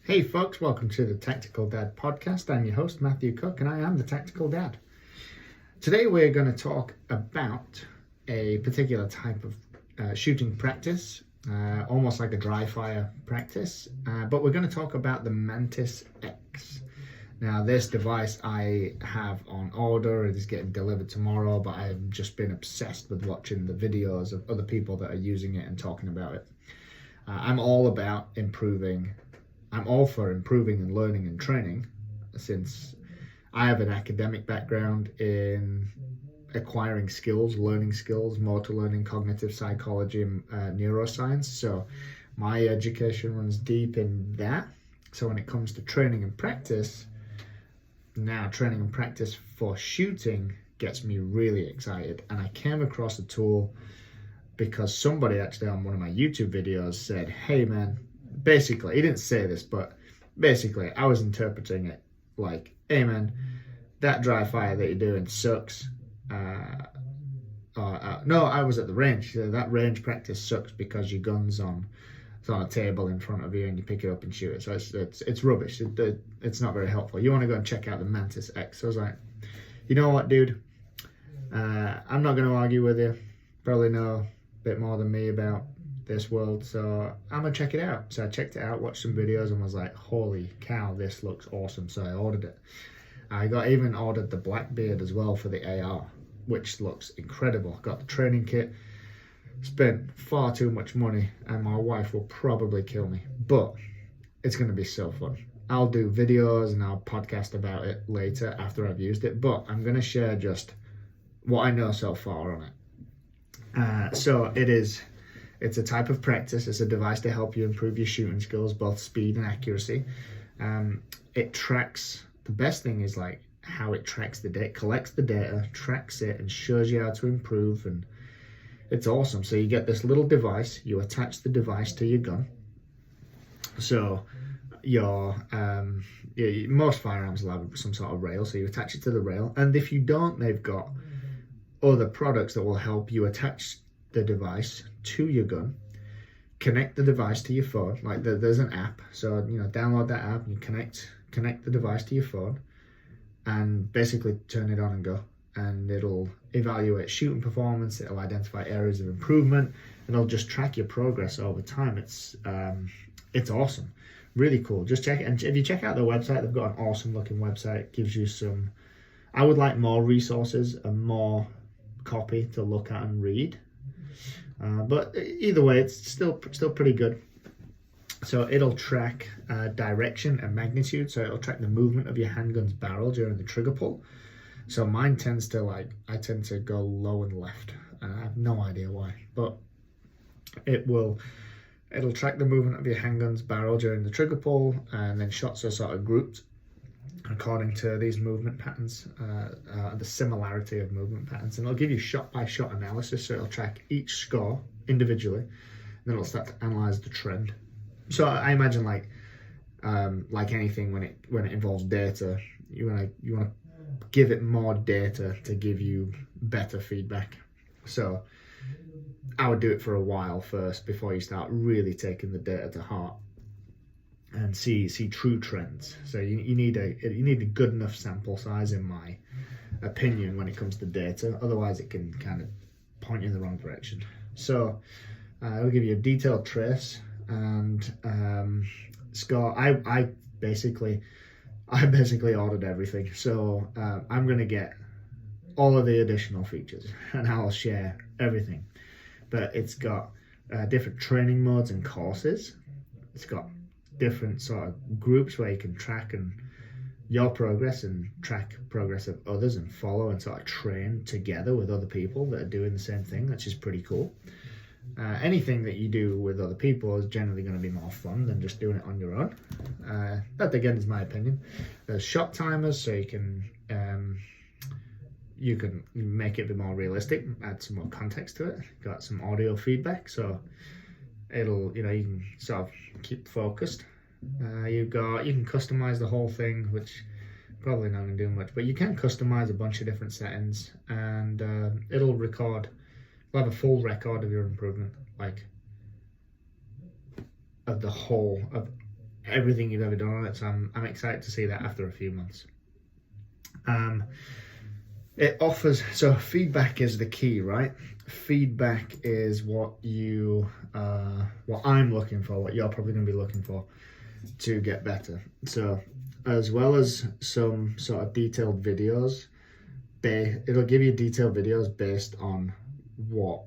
Hey folks, welcome to the Tactical Dad podcast. I'm your host, Matthew Cook, and I am the Tactical Dad. Today we're going to talk about a particular type of shooting practice, almost like a DryFire practice, but we're going to talk about the MANTIS X. Now this device I have on order, it is getting delivered tomorrow, but I've just been obsessed with watching the videos of other people that are using it and talking about it. I'm all for improving and learning and training, since I have an academic background in acquiring skills, learning skills, motor learning, cognitive psychology, and neuroscience. So my education runs deep in that. So when it comes to training and practice, now training and practice for shooting gets me really excited. And I came across a tool because somebody actually on one of my YouTube videos said, hey man, basically, he didn't say this, but basically I was interpreting it like, hey man, that DryFire that you're doing sucks. No, I was at the range. That range practice sucks because your gun's on a table in front of you and you pick it up and shoot it. So it's rubbish. It's not very helpful. You want to go and check out the MANTIS X. So I was like, you know what, dude? I'm not going to argue with you. Probably know a bit more than me about this world, so I'm gonna check it out. So I checked it out, watched some videos, and was like, holy cow, this looks awesome. So I ordered it. I even ordered the Blackbeard as well for the AR, which looks incredible. Got the training kit, spent far too much money, and my wife will probably kill me, but it's gonna be so fun. I'll do videos and I'll podcast about it later after I've used it, but I'm gonna share just what I know so far on it. So it's a type of practice. It's a device to help you improve your shooting skills, both speed and accuracy. It tracks, the best thing is like how it tracks the data, collects the data, tracks it, and shows you how to improve, and it's awesome. So you get this little device, you attach the device to your gun. So most firearms will have some sort of rail, so you attach it to the rail, and if you don't, they've got other products that will help you attach the device to your gun, connect the device to your phone. Like there's an app, so download that app and you connect the device to your phone and basically turn it on and go, and it'll evaluate shooting performance, it'll identify areas of improvement, and it'll just track your progress over time. It's awesome, really cool. Just check it, and if you check out their website, they've got an awesome looking website. It gives you some, I would like more resources and more copy to look at and read. But either way, it's still pretty good. So it'll track direction and magnitude. So it'll track the movement of your handgun's barrel during the trigger pull. So mine tends to I tend to go low and left. I have no idea why, but it'll track the movement of your handgun's barrel during the trigger pull, and then shots are sort of grouped according to these movement patterns, the similarity of movement patterns, and it'll give you shot-by-shot analysis. So it'll track each score individually, and then it'll start to analyze the trend. So I imagine like anything, when it involves data, you want to give it more data to give you better feedback. So I would do it for a while first before you start really taking the data to heart and see true trends. So you need a good enough sample size, in my opinion, when it comes to data. Otherwise it can kind of point you in the wrong direction. So it'll give you a detailed trace and score. I basically ordered everything, so I'm gonna get all of the additional features and I'll share everything. But it's got different training modes and courses. It's got different sort of groups where you can track your progress and track progress of others and follow and sort of train together with other people that are doing the same thing, which is pretty cool. Anything that you do with other people is generally going to be more fun than just doing it on your own. That again is my opinion. There's shot timers, so you can make it a bit more realistic, add some more context to it. Got some audio feedback, so you can sort of keep focused. You can customize the whole thing, which probably not going to do much, but you can customize a bunch of different settings, and it'll have a full record of your improvement, like of the whole of everything you've ever done on it. So I'm excited to see that after a few months. It offers, so feedback is the key, right? Feedback is what I'm looking for, what you're probably going to be looking for to get better. So as well as some sort of detailed videos, it'll give you detailed videos based on what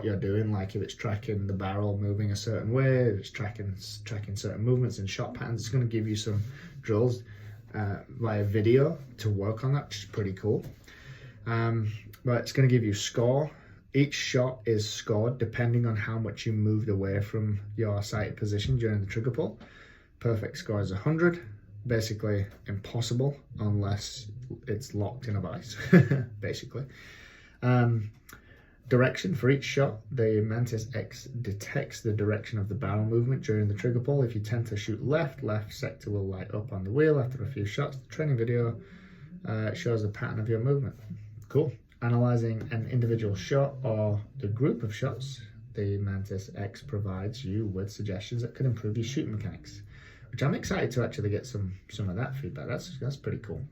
you're doing, like if it's tracking the barrel moving a certain way, if it's tracking certain movements and shot patterns. It's going to give you some drills via video to work on that, which is pretty cool. But it's going to give you score. Each shot is scored depending on how much you moved away from your sighted position during the trigger pull. Perfect score is 100. Basically impossible unless it's locked in a vise, basically. Direction for each shot, the Mantis X detects the direction of the barrel movement during the trigger pull. If you tend to shoot left sector will light up on the wheel after a few shots. The training video shows the pattern of your movement. Cool. Analyzing an individual shot or the group of shots, the Mantis X provides you with suggestions that could improve your shooting mechanics, which I'm excited to actually get some of that feedback. That's pretty cool.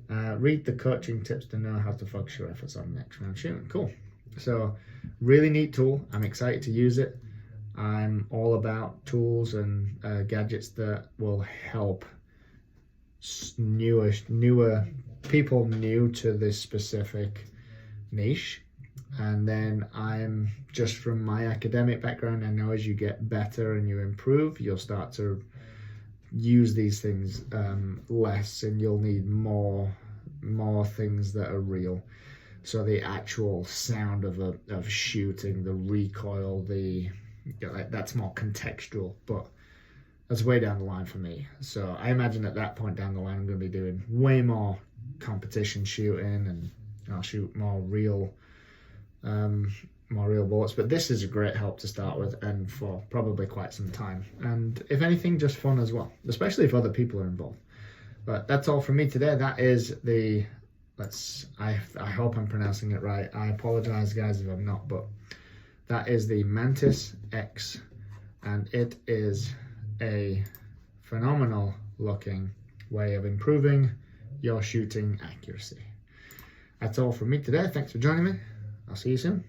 Read the coaching tips to know how to focus your efforts on next round shooting. Cool. So really neat tool. I'm excited to use it. I'm all about tools and gadgets that will help newer people new to this specific niche. And then I'm just from my academic background, I know as you get better and you improve, you'll start to use these things less, and you'll need more things that are real. So the actual sound of shooting, the recoil, that's more contextual, but that's way down the line for me. So I imagine at that point down the line, I'm going to be doing way more competition shooting, and I'll shoot more real bullets. But this is a great help to start with, and for probably quite some time. And if anything, just fun as well, especially if other people are involved. But that's all from me today. That is the I hope I'm pronouncing it right. I apologize, guys, if I'm not, but that is the Mantis X, and it is a phenomenal looking way of improving your shooting accuracy. That's all from me today. Thanks for joining me. I'll see you soon.